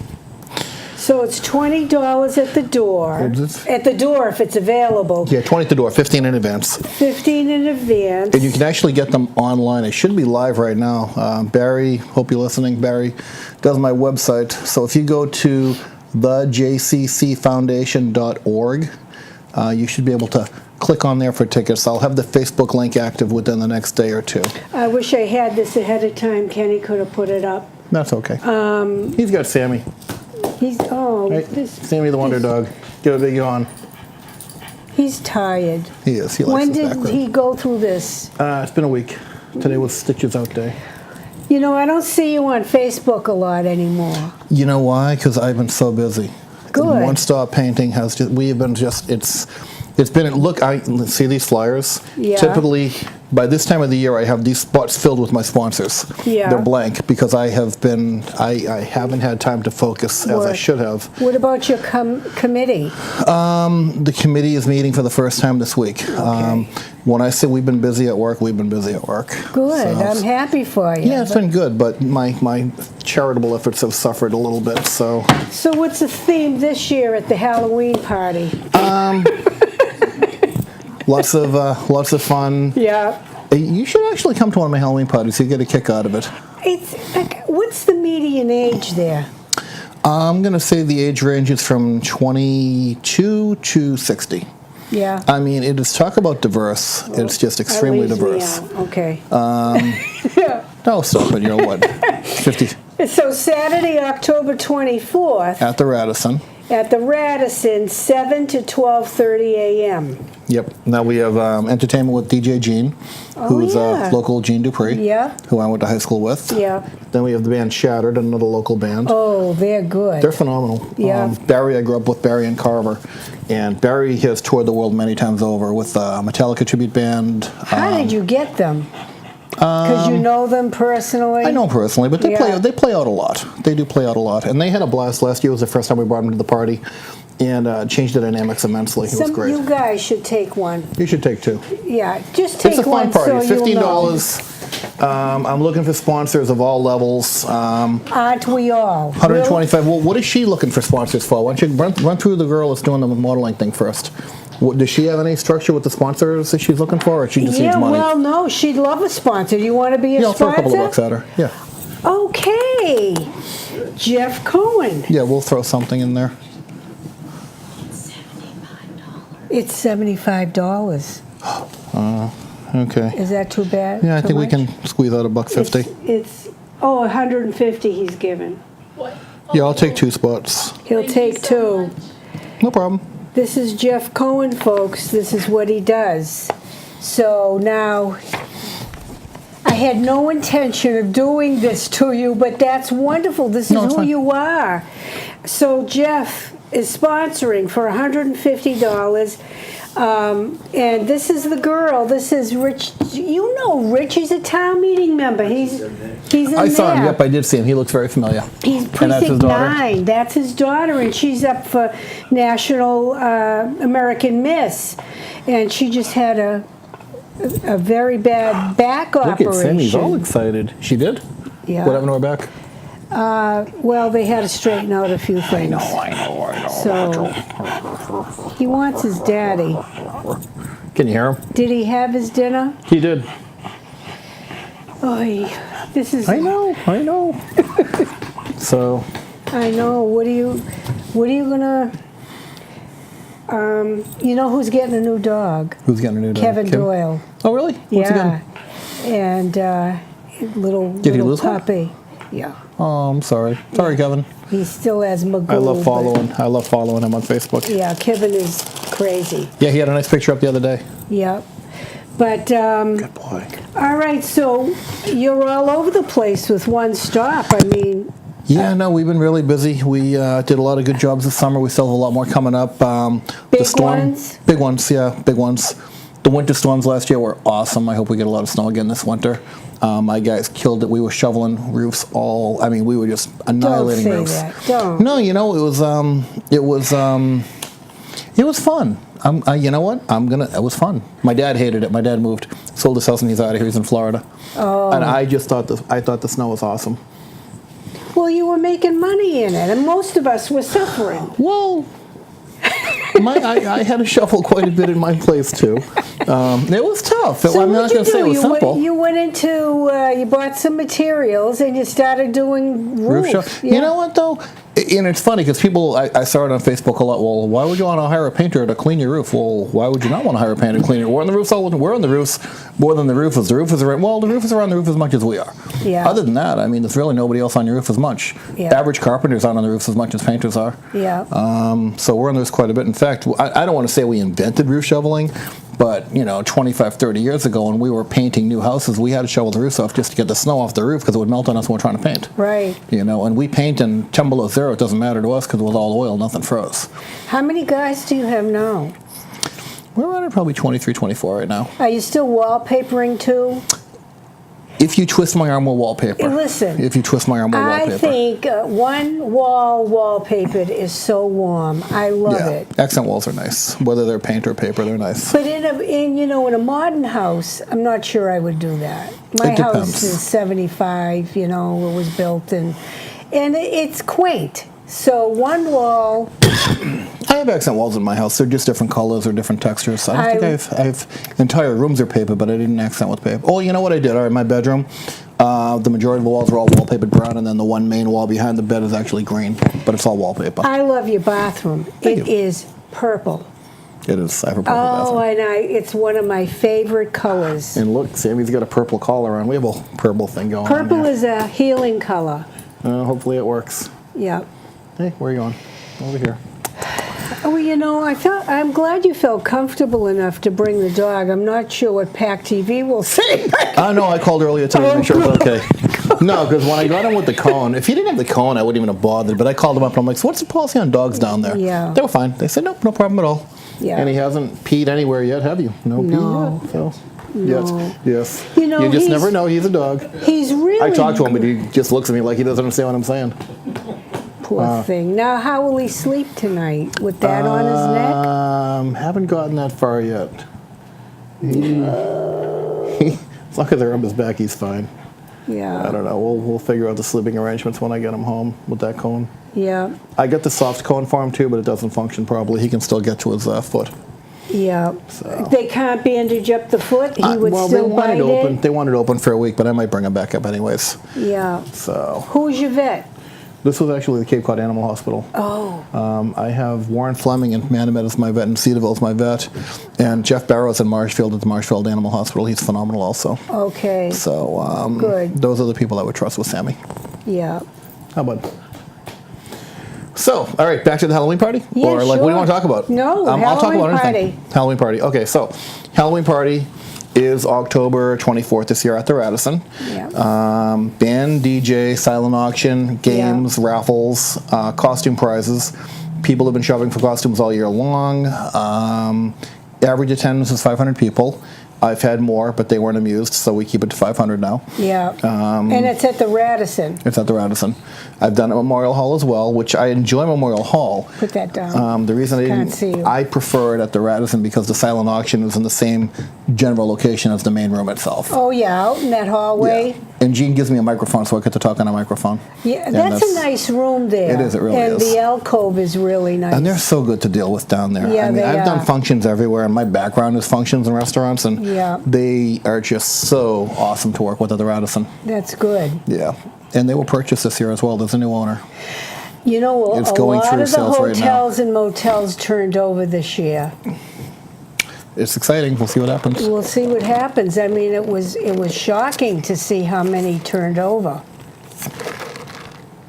So it's $20 at the door. Is it? At the door if it's available. Yeah, 20 at the door, 15 in advance. 15 in advance. And you can actually get them online. It should be live right now. Barry, hope you're listening. Barry does my website. So if you go to thejccfoundation.org, you should be able to click on there for tickets. I'll have the Facebook link active within the next day or two. I wish I had this ahead of time. Kenny could have put it up. That's okay. He's got Sammy. Right? This, Sammy the Wonder Dog. Give a big yawn. he's tired. He is. He likes When his did back rib. he go through this? It's been a week. Today was Stitches Out Day. You know, I don't see you on Facebook a lot anymore. You know why? Because I've been so busy. Good. One Stop Painting has just, we have been just, it's been, look, I see these flyers. Yeah. Typically, by this time of the year, I have these spots filled with my sponsors. Yeah. They're blank because I haven't had time to focus as I Work. should have. What about your committee? The committee is meeting for the first time this week. When I say we've been busy at work, we've been busy at work. Good. So- I'm happy for you. Yeah, it's been good, but my charitable efforts have suffered a little bit, so. So what's the theme this year at the Halloween party? Lots of fun. Yeah. You should actually come to one of my Halloween parties. You get a kick out of it. It's like, what's the median age there? I'm going to say the age range is from 22 to 60. Yeah. I mean, it is talk about diverse. It's just extremely That leaves me diverse. out. Okay. No, stop it. You're what? 50 So Saturday, October 24th, at the Radisson. at the Radisson, 7 to 12:30 a.m. Yep. Now we have entertainment with DJ Gene, who's yeah. local Gene Dupree, who I went to high school with. Yeah. Then we have the band Shattered, another local band. Oh, they're good. They're phenomenal. Yeah. Barry, I grew up with Barry and Carver. And Barry has toured the world many times over with Metallica tribute band. How did you get them? Because you know them personally? I know them personally, but they play out a lot. They do play out a lot. And they had a blast last year. It was the first time we brought them to the party. And changed the dynamics immensely. It was great. You guys should take one. You should take two. Yeah, just take one. It's a fun party. So It's $15. I'm looking for sponsors of all levels. Aren't we all? 125. Well, what is she looking for sponsors for? Why don't you run through the girl that's doing the modeling thing first? Does she have any structure with the sponsors that she's looking for, or she just needs money? Well, no, she'd love a sponsor. Do you want to be a I'll sponsor? throw a couple of bucks at her. Yeah. Okay. Jeff Cohen. Yeah, we'll throw something in there. It's $75. Okay. Is that too bad? Yeah, I Too think we much? can squeeze out $1.50. It's 150 he's given. Yeah, I'll take 2 spots. He'll take 2. No problem. This is Jeff Cohen, folks. This is what he does. So now, I had no intention of doing this to you, but that's wonderful. This is who fine. you are. So Jeff is sponsoring for $150. And this is the girl. This is Rich. You know Rich. He's a town meeting member. He's in there. I saw him. Yep, I did see him. He looks very familiar. He's And that's his precinct daughter? 9. That's his daughter, and she's up for National American Miss. And she just had a very bad back operation. Look at Sammy's all excited. She did? Yeah. What happened to her back? Well, they had to straighten out a few things. I know. So he wants his daddy. Can you hear him? Did he have his dinner? He did. Oy, this is. I know. So. I know. What are you gonna? You know who's getting a new dog? Who's getting a new dog? Kevin Doyle. Oh, really? What's he Yeah, and little Did he lose one? puppy. Yeah, Oh, I'm sorry. Sorry, Kevin. he still has Magoo. I love but- following him on Facebook. Yeah, Kevin is crazy. Yeah, he had a nice picture up the other day. Yep. But Good boy. all right, so you're all over the place with one stop. I mean, Yeah, no, we've been really busy. We did a lot of good jobs this summer. We still have a lot more coming up. Big ones? Big ones, yeah, big ones. The winter storms last year were awesome. I hope we get a lot of snow again this winter. My guys killed it. We were shoveling roofs we were just annihilating don't say roofs. that. Don't. No, it was fun. You know what? It was fun. My dad hated it. My dad moved, sold his house, and he's out of here. He's in Florida. Oh. And I thought the snow was awesome. Well, you were making money in it, and most of us were suffering. Well, I had to shovel quite a bit in my place too. It was tough. So I'm not what'd you going to say it do? was simple. You went into, you bought some materials, and you started doing Roof roofs. show. You know what though? And it's funny because people, I saw it on Facebook a lot. Well, why would you want to hire a painter to clean your roof? Well, why would you not want to hire a painter to clean it? We're on the roofs more than the roof is. The roof is around. Well, the roof is around the roof as much as we are. Yeah. Other than that, I mean, there's really nobody else on your roof as much. Yeah. Average carpenters aren't on the roofs as much as painters are. Yeah. So we're on this quite a bit. In fact, I don't want to say we invented roof shoveling, but 25, 30 years ago when we were painting new houses, we had to shovel the roofs off just to get the snow off the roof because it would melt on us when we're trying to paint. Right. And we paint in 10 below zero. It doesn't matter to us because it was all oil, nothing froze. How many guys do you have now? We're at probably 23, 24 right now. Are you still wallpapering too? If you twist my arm, we'll wallpaper. Listen. If you twist my arm, we'll wallpaper. I think one wall wallpapered is so warm. I love it. Accent walls are nice. Whether they're paint or paper, they're nice. But in a modern house, I'm not sure I would do that. My It house depends. is 75. It was built and it's quaint. So one wall. I have accent walls in my house. They're just different colors or different textures. I don't think I have entire rooms are paper, but I didn't accent with paper. Oh, you know what I did? All right, my bedroom, the majority of the walls are all wallpapered brown, and then the one main wall behind the bed is actually green, but it's all wallpaper. I love your bathroom. It is purple. It is. I have a purple bathroom. And it's one of my favorite colors. And look, Sammy's got a purple collar on. We have a purple thing going on. Purple here. is a healing color. Hopefully it works. Yep. Hey, where are you going? Over here. Oh, I'm glad you felt comfortable enough to bring the dog. I'm not sure what PAC TV will say. No, I called earlier too to make sure it was okay. No, because when I got him with the cone, if he didn't have the cone, I wouldn't even have bothered. But I called him up and I'm like, so what's the policy on dogs down there? Yeah. They were fine. They said, nope, no problem at all. Yeah. And he hasn't peed anywhere yet, have you? No. Peed yet. So, No. Yes. You just never know. He's a dog. He's really... I talk to him, but he just looks at me like he doesn't understand what I'm saying. Poor thing. Now, how will he sleep tonight? With that on his neck? Haven't gotten that far yet. As long as they're on his back, he's fine. Yeah. I don't know. We'll figure out the sleeping arrangements when I get him home with that cone. Yeah. I got the soft cone for him too, but it doesn't function properly. He can still get to his foot. Yeah. So. They can't bandage up the foot? He would well, still they wanted bite open. it? They wanted open for a week, but I might bring him back up anyways. Yeah. So. Who's your vet? This was actually the Cape Cod Animal Hospital. Oh. I have Warren Fleming in Manamet as my vet, and Cedarville as my vet, and Jeff Barrows in Marshfield at the Marshfield Animal Hospital. He's phenomenal also. Okay. So Good. Those are the people I would trust with Sammy. Yeah. How about? So, all right, back to the Halloween party? Yeah, or what do you sure. want to talk about? No, I'll talk about Halloween anything. party. Halloween party. Okay, so Halloween party is October 24th this year at the Radisson. Yeah. Band, DJ, silent auction, games, raffles, costume prizes. People have been shopping for costumes all year long. Average attendance is 500 people. I've had more, but they weren't amused, so we keep it to 500 now. Yeah. And it's at the Radisson. It's at the Radisson. I've done it at Memorial Hall as well, which I enjoy Memorial Hall. Put that down. The reason Can't see you. I prefer it at the Radisson because the silent auction is in the same general location as the main room itself. Oh, yeah, out in that hallway. Yeah. And Jean gives me a microphone, so I get to talk on a microphone. Yeah, And that's a nice room there. It is, it really and is. And the alcove is really nice. And they're so good to deal with down there. Yeah, I mean, they I've done are. functions everywhere, and my background is functions in restaurants, and Yeah. they are just so awesome to work with at the Radisson. That's good. Yeah. And they will purchase this year as well. There's a new owner. You know, It's a going lot through of the sales right now. hotels and motels turned over this year. It's exciting. We'll see what happens. We'll see what happens. I mean, it was shocking to see how many turned over.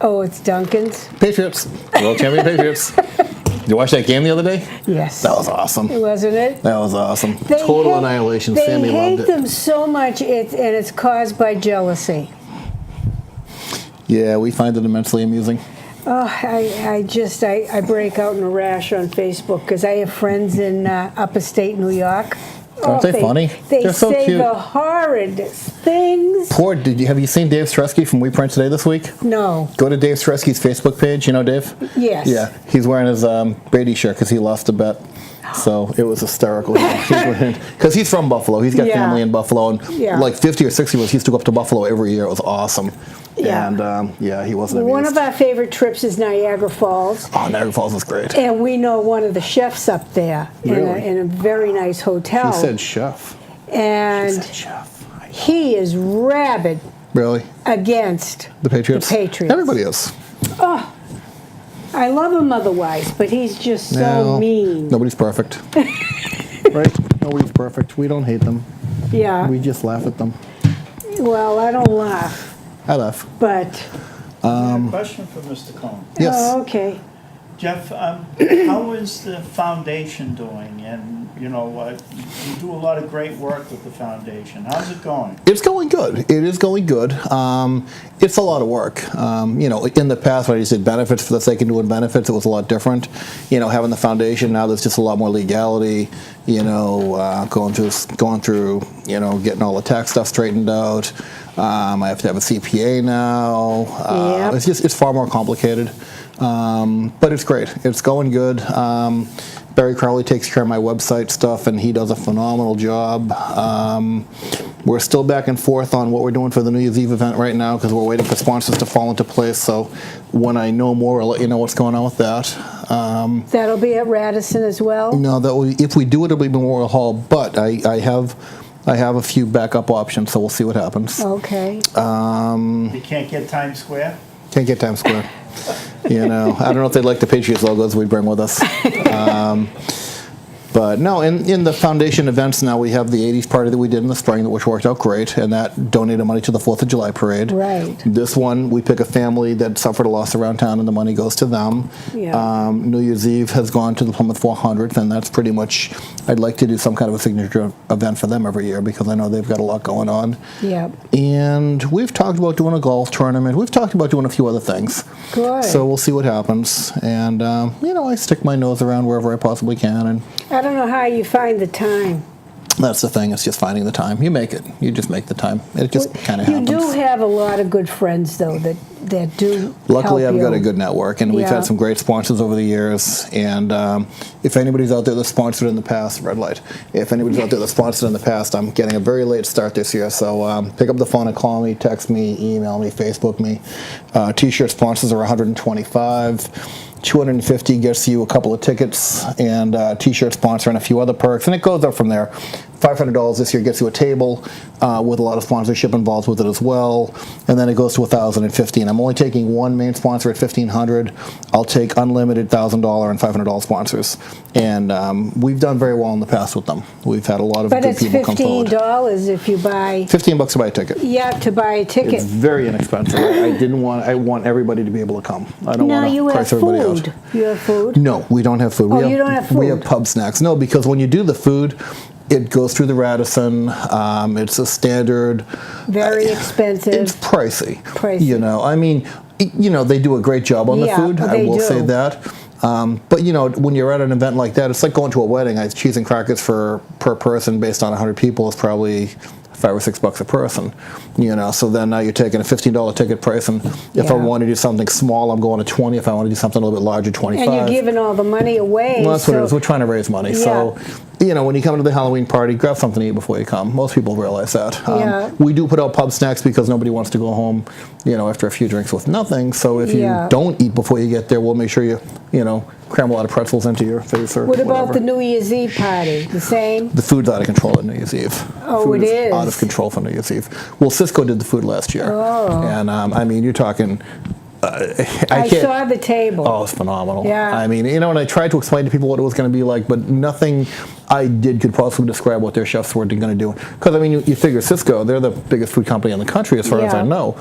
Oh, it's Duncan's? Patriots. World champion Patriots. Did you watch that game the other day? Yes. That was awesome. Wasn't it? That was awesome. They Total hate- annihilation. They Sammy hate loved it. them so much, and it's caused by jealousy. Yeah, we find it immensely amusing. Oh, I break out in a rash on Facebook because I have friends in upper state New York. Aren't they funny? They They're so say cute. the horridest things. Have you seen Dave Stresky from We Print Today this week? No. Go to Dave Stresky's Facebook page. You know Dave? Yes. Yeah. He's wearing his Brady shirt because he lost a bet. So it was hysterical. Because he's from Buffalo. He's got Yeah. family in Buffalo. And Yeah. like 50 or 60 of us used to go up to Buffalo every year. It was awesome. Yeah. And he wasn't One amused. of our favorite trips is Niagara Falls. Oh, Niagara Falls is great. And we know one of the chefs up there Really? in a very nice hotel. She said chef. and She said chef. he is rabid Really? against The Patriots? The Patriots. Everybody is. I love him otherwise, but he's just so No, mean. Nobody's perfect. Right? Nobody's perfect. We don't hate them. Yeah. We just laugh at them. Well, I don't laugh, I laugh. but Question for Mr. Cohen. Yes. oh, okay. Jeff, how is the foundation doing? And, you do a lot of great work with the foundation. How's it going? It's going good. It is going good. It's a lot of work. In the past when I just did benefits for the sake of doing benefits, it was a lot different. Having the foundation, now there's just a lot more legality, going through, getting all the tax stuff straightened out. I have to have a CPA now. Yep. It's far more complicated. But it's great. It's going good. Barry Crowley takes care of my website stuff, and he does a phenomenal job. We're still back and forth on what we're doing for the New Year's Eve event right now because we're waiting for sponsors to fall into place. So when I know more, I'll let you know what's going on with that. That'll be at Radisson as well? No, if we do it, it'll be Memorial Hall. But I have a few backup options, so we'll see what happens. Okay. You can't get Times Square? Can't get Times Square. I don't know if they'd like the Patriots logos we'd bring with us. But no, in the foundation events now, we have the 80s party that we did in the spring, which worked out great, and that donated money to the 4th of July parade. Right. This one, we pick a family that suffered a loss around town, and the money goes to them. Yeah. New Year's Eve has gone to the Plymouth 400th, and that's pretty much, I'd like to do some kind of a signature event for them every year because I know they've got a lot going on. Yep. And we've talked about doing a golf tournament. We've talked about doing a few other things. Good. So we'll see what happens. And, I stick my nose around wherever I possibly can. And I don't know how you find the time. that's the thing. It's just finding the time. You make it. You just make the time. It just kind of You happens. do have a lot of good friends, though, that do Luckily, help I've got you. a good network, and we've Yeah. had some great sponsors over the years. And if anybody's out there that's sponsored in the past, red light. If anybody's out there that's sponsored in the past, I'm getting a very late start this year. So pick up the phone and call me, text me, email me, Facebook me. T-shirt sponsors are $125. $250 gets you a couple of tickets and a T-shirt sponsor and a few other perks, and it goes up from there. $500 this year gets you a table with a lot of sponsorship involved with it as well, and then it goes to $1,050. I'm only taking one main sponsor at $1,500. I'll take unlimited $1,000 and $500 sponsors, and we've done very well in the past with them. We've had a lot of But good it's people come forward. $15 if you buy. $15 to buy a ticket. Yeah, to buy a ticket. It's very inexpensive. I want everybody to be able to come. I don't Now want you to have price everybody out. food. You have food? No, we don't have food. Oh, you don't have We have food. pub snacks. No, because when you do the food, it goes through the Radisson. It's a standard. Very expensive. It's pricey. Pricey. I mean, they do a great job on the Yeah, food. I they will do. say that. But when you're at an event like that, it's like going to a wedding. Cheese and crackers per person based on 100 people is probably $5 or $6 a person, So then now you're taking a $15 ticket price, and if I Yeah. want to do something small, I'm going to 20. If I want to do something a little bit larger, 25. And you're giving all the money away. Well, that's what it so- is. We're trying to raise money. So, when you come to the Halloween party, grab something to eat before you come. Most people realize that. Yeah. We do put out pub snacks because nobody wants to go home, after a few drinks with nothing. So if you Yeah. don't eat before you get there, we'll make sure you, cram a lot of pretzels into your face or What about whatever. the New Year's Eve party? The same? The food's out of control at New Year's Eve. Oh, Food it is? out of control for New Year's Eve. Well, Cisco did the food last year. Oh. And, you're talking... I can't- saw the table. Oh, it's phenomenal. Yeah. And I tried to explain to people what it was going to be like, but nothing I did could possibly describe what their chefs were going to do. Because, you figure Cisco, they're the biggest food company in the country as far as I Yeah. know.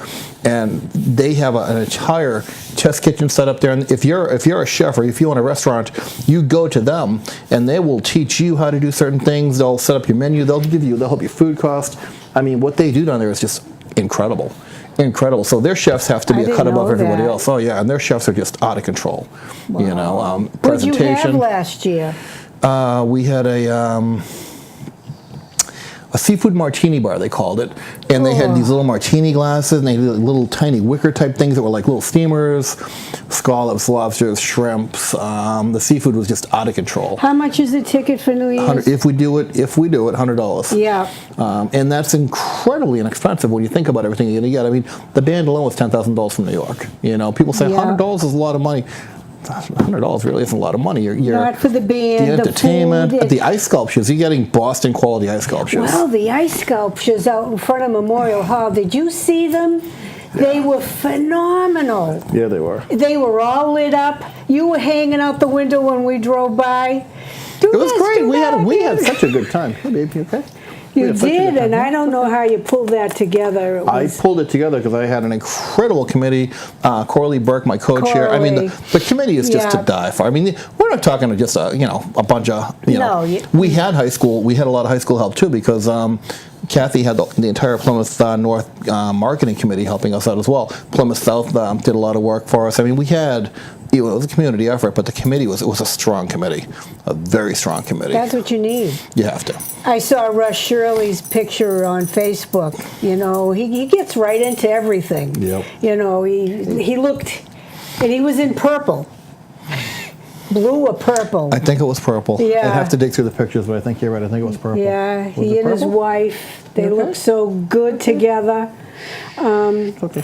And they have an entire test kitchen set up there. And if you're a chef or if you own a restaurant, you go to them and they will teach you how to do certain things. They'll set up your menu. They'll help you food cost. What they do down there is just incredible. Incredible. So their chefs have to be I a cut didn't above know everybody that. else. Oh yeah, and their chefs are just out of control. What did you have Presentation. last year? We had a seafood martini bar, they called it, and they had these little martini glasses, and they had little tiny wicker type things that were like little steamers, scallops, lobsters, shrimps. The seafood was just out of control. How much is the ticket for New Year's? If we do it, $100. Yeah. And that's incredibly inexpensive when you think about everything you're going to get. The band alone was $10,000 from New York. People say Yeah. $100 is a lot of money. $100 really isn't a lot of money. You're Not for the band, the entertainment, the food. the ice sculptures. You're getting Boston quality ice sculptures. Well, the ice sculptures out in front of Memorial Hall, did you see them? They were phenomenal. Yeah, they were. They were all lit up. You were hanging out the window when we drove by. It was great. We had such a good time. Hey, babe, you okay? We You had such a good did, time. and I don't know how you pulled that together. It I was, pulled it together because I had an incredible committee. Corley Burke, my co-chair. Corley. The committee is just to Yeah. die for. We're not talking just a bunch of No, We had high school. We had a lot of high school help too because Kathy had the entire Plymouth North marketing committee helping us out as well. Plymouth South did a lot of work for us. We had. It was a community effort, but the committee was a strong committee, a very strong committee. that's what you need. You have to. I saw Russ Shirley's picture on Facebook. He gets right into everything. Yep. He looked, and he was in purple. Blue or purple? I think it was purple. Yeah. I'd have to dig through the pictures, but I think you're right. I think it was purple. Yeah, Was he it and his purple? wife, they Okay. look so good together. Okay.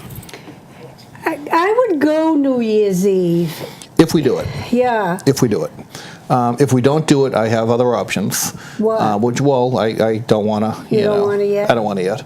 I would go New Year's Eve. If we do it. Yeah. If we do it. If we don't do it, I have other options. What? I don't want to. You don't wanna yet? I don't want to yet.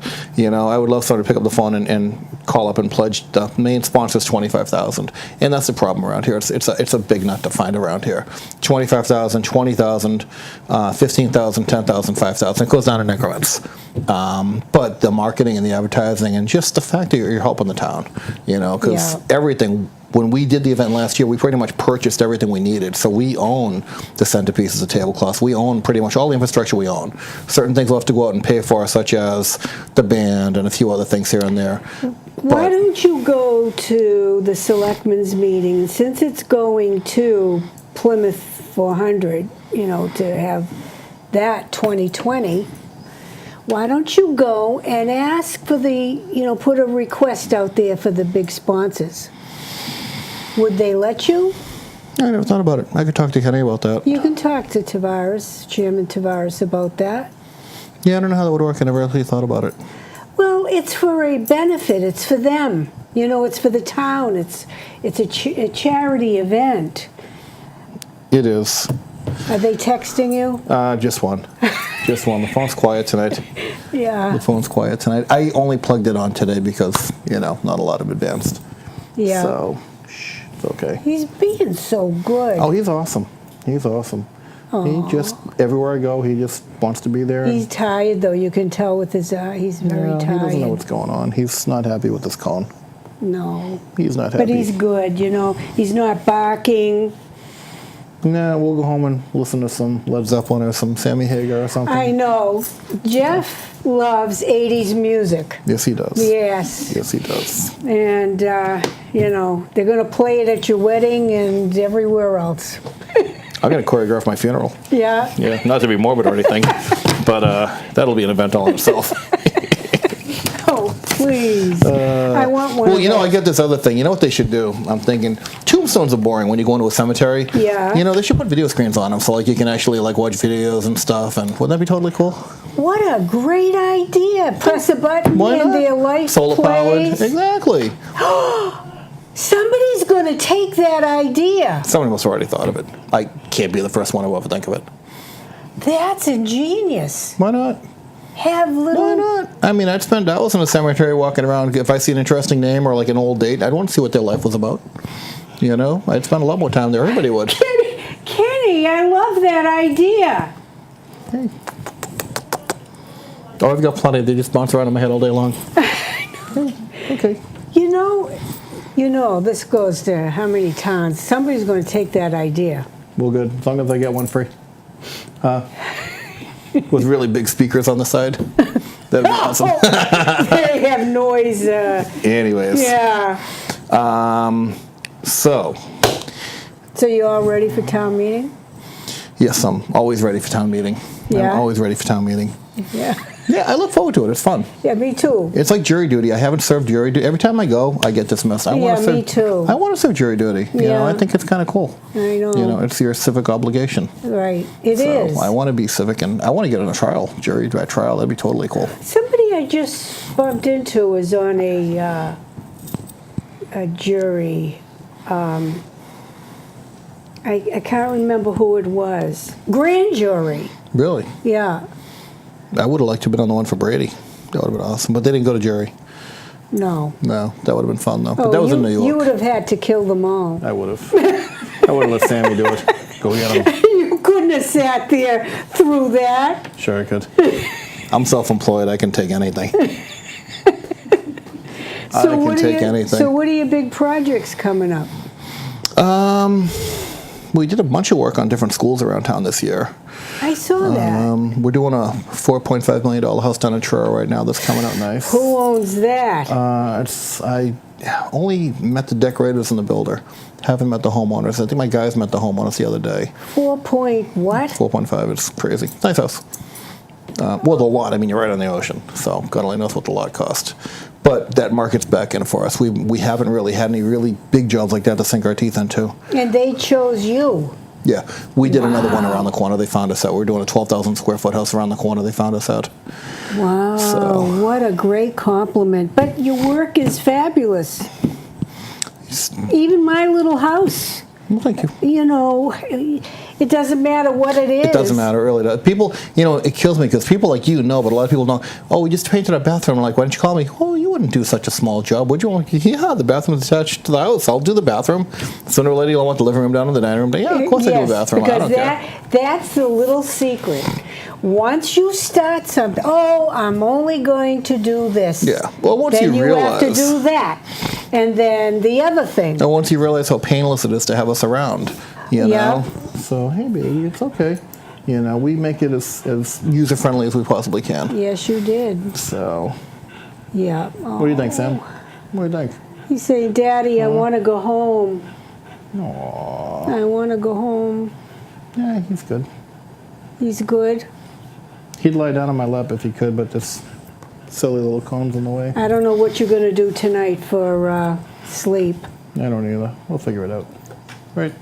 I would love someone to pick up the phone and call up and pledge. The main sponsor's $25,000, and that's the problem around here. It's a big nut to find around here. $25,000, $20,000, $15,000, $10,000, $5,000. It goes down in increments. But the marketing and the advertising and just the fact that you're helping the town, because everything. When we did the event last year, we pretty much purchased everything we needed. So we own the centerpieces, the tablecloths. We own pretty much all the infrastructure we own. Certain things we'll have to go out and pay for, such as the band and a few other things here and there. Why don't you go to the selectmen's meeting, since it's going to Plymouth 400, to have that 2020, why don't you go and ask for put a request out there for the big sponsors? Would they let you? I never thought about it. I could talk to Kenny about that. You can talk to Chairman Tavares about that. Yeah, I don't know how that would work. I never really thought about it. Well, it's for a benefit. It's for them. It's for the town. It's a charity event. It is. Are they texting you? Just one. Just one. The phone's quiet tonight. Yeah. The phone's quiet tonight. I only plugged it on today because, not a lot of advanced. Yeah. So, it's okay. He's being so good. Oh, he's awesome. He's awesome. He just, everywhere I go, he just wants to be there. He's tired, though. You can tell with his eye. He's very tired. He doesn't know what's going on. He's not happy with this cone. No. He's not happy. But he's good, He's not barking. Nah, we'll go home and listen to some Led Zeppelin or some Sammy Hagar or something. I know. Jeff loves 80s music. Yes, he does. Yes. Yes, he does. And, they're going to play it at your wedding and everywhere else. I'm going to choreograph my funeral. Yeah? Yeah, not to be morbid or anything, but that'll be an event all in itself. Oh, please. I want one. Well, I get this other thing. You know what they should do? I'm thinking tombstones are boring when you go into a cemetery. Yeah. They should put video screens on them so you can actually watch videos and stuff. And wouldn't that be totally cool? What a great idea. Press a button and their life Solar plays. powered. Exactly. Somebody's going to take that idea. Somebody must have already thought of it. I can't be the first one to ever think of it. That's ingenious. Why not? Have little... Why not? I mean, I'd spend hours in a cemetery walking around. If I see an interesting name or an old date, I'd want to see what their life was about. I'd spend a lot more time there. Everybody would. Kenny, I love that idea. Hey. Oh, I've got plenty. They just bounce around in my head all day long. Okay. This goes to how many towns. Somebody's going to take that idea. Well, good. As long as I get one free. With really big speakers on the side. That'd be awesome. They have noise. Anyways. Yeah. So you all ready for town meeting? Yes, I'm always ready for town meeting. Yeah. I'm always ready for town meeting. Yeah. Yeah, I look forward to it. It's fun. Yeah, me too. It's like jury duty. I haven't served jury duty. Every time I go, I get dismissed. Me too. I want to serve jury duty. I think it's kind of cool. I know. It's your civic obligation. Right. It is. I want to be civic, and I want to get on a trial, jury trial. That'd be totally cool. Somebody I just bumped into was on a jury. I can't remember who it was. Grand jury. Really? Yeah. I would have liked to have been on the one for Brady. That would have been awesome. But they didn't go to jury. No. No, that would have been fun, though. But that was in New York. You would have had to kill them all. I would have. I would have let Sammy do it. Go get him. You couldn't have sat there through that. Sure I could. I'm self-employed. I can take anything. I can take anything. So what are your big projects coming up? We did a bunch of work on different schools around town this year. I saw that. We're doing a $4.5 million house down in Truro right now that's coming out nice. Who owns that? I only met the decorators and the builder. Haven't met the homeowners. I think my guys met the homeowners the other day. 4.5. It's crazy. Nice house. Well, the lot. I mean, you're right on the ocean, so God only knows what the lot cost. But that market's back in for us. We haven't really had any really big jobs like that to sink our teeth into. And they chose you. Yeah, we did another one around the corner. They found us out. We're doing a 12,000 square foot house around the corner. They found us out. Wow, so, what a great compliment. But your work is fabulous. Even my little house. Well, thank you. You know, It doesn't matter what it is. It doesn't matter, it really does. People, it kills me because people like you know, but a lot of people don't. Oh, we just painted our bathroom. I'm like, why didn't you call me? Oh, you wouldn't do such a small job, would you? Yeah, the bathroom's attached to the house. I'll do the bathroom. Sooner or later, you'll want the living room down to the dining room. But yeah, of course I do a bathroom. I don't care. That's the little secret. Once you start something, I'm only going to do this. Yeah. Well, once then you realize. Have to do that. And then the other thing. And once you realize how painless it is to have us around, you know? Yeah. So, hey, baby, it's okay. We make it as user-friendly as we possibly can. Yes, you did. So. Yeah. What do you think, Sam? What do you think? He's saying, Daddy, I want to go home. Aww. I want to go home. Yeah, he's good. He's good? He'd lie down on my lap if he could, but this silly little cone's in the way. I don't know what you're going to do tonight for sleep. I don't either. We'll figure it out. Right.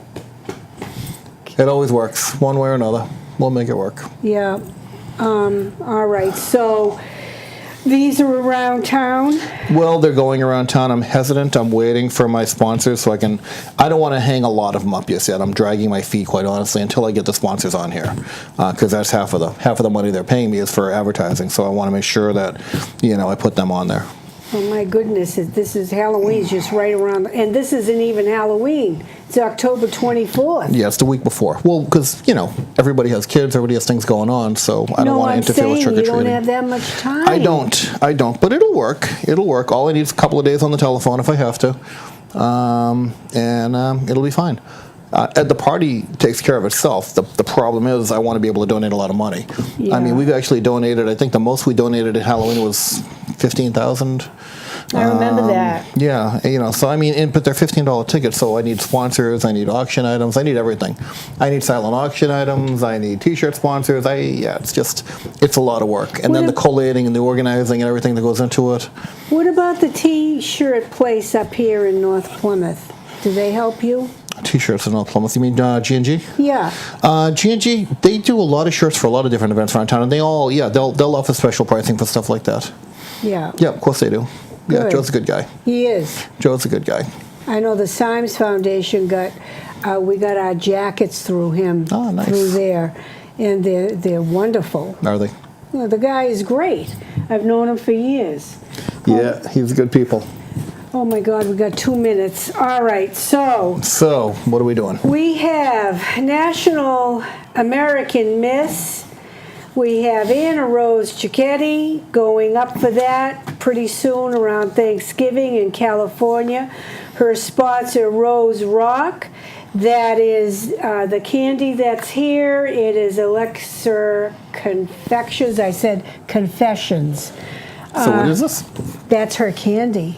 It always works, one way or another. We'll make it work. Yeah. All right. So these are around town? Well, they're going around town. I'm hesitant. I'm waiting for my sponsors so I don't want to hang a lot of them up just yet. I'm dragging my feet, quite honestly, until I get the sponsors on here. Because that's half of the money they're paying me is for advertising. So I want to make sure that, I put them on there. Oh my goodness, this is Halloween's just right around, and this isn't even Halloween. It's October 24th. Yeah, it's the week before. Well, because, everybody has kids, everybody has things going on, so I don't want to interfere with trick-or-treating. You don't have that much time. I don't, but it'll work. It'll work. All I need is a couple of days on the telephone if I have to, and it'll be fine. The party takes care of itself. The problem is I want to be able to donate a lot of money. Yeah. I mean, we've actually donated, I think the most we donated at Halloween was $15,000. I remember that. Yeah, so I mean, but they're $15 tickets, so I need sponsors, I need auction items, I need everything. I need silent auction items, I need t-shirt sponsors, it's a lot of work. And then the collating and the organizing and everything that goes into it. What about the t-shirt place up here in North Plymouth? Do they help you? T-shirts in North Plymouth. You mean G&G? Yeah. G&G, they do a lot of shirts for a lot of different events around town, and they'll offer special pricing for stuff like that. Yeah. Yeah, of course they do. Good. Yeah, Joe's a good guy. He is. Joe's a good guy. I know the Symes Foundation we got our jackets through him. Oh, nice. Through there, and they're wonderful. Are they? Well, the guy is great. I've known him for years. Yeah, he's good people. Oh my God, we got 2 minutes. All right, so what are we doing? we have National American Miss. We have Anna Rose Cicchetti going up for that pretty soon around Thanksgiving in California. Her sponsor, Rose Rock. That is the candy that's here. It is Elixir Confections. I said confessions. So what is this? That's her candy.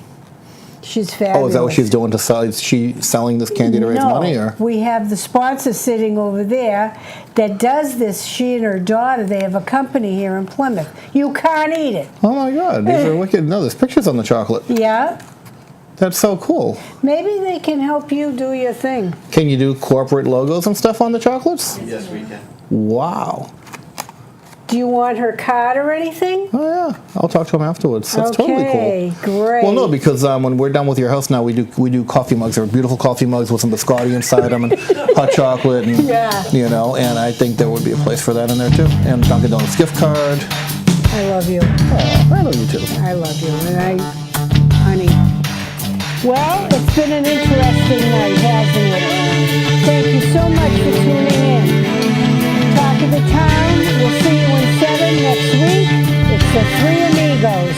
She's fabulous. Oh, is that what she's doing to sell? Is she selling this candy to raise money? Or? We have the sponsor sitting over there that does this. She and her daughter, they have a company here in Plymouth. You can't eat it. Oh my God, these are wicked. No, there's pictures on the chocolate. Yeah. That's so cool. Maybe they can help you do your thing. Can you do corporate logos and stuff on the chocolates? Yes, we can. Wow. Do you want her card or anything? Oh yeah, I'll talk to him afterwards. That's totally cool. Okay, great. Well, no, because when we're done with your house now, we do coffee mugs. They're beautiful coffee mugs with some biscotti inside them and hot chocolate, and and I think there would be a place for that in there too. And Dunkin' Donuts gift card. I love you. Oh, I love you too. I love you, and honey. Well, it's been an interesting night, hasn't it? Thank you so much for tuning in. Talk of the Town. We'll see you in 7 next week. It's the Three Amigos.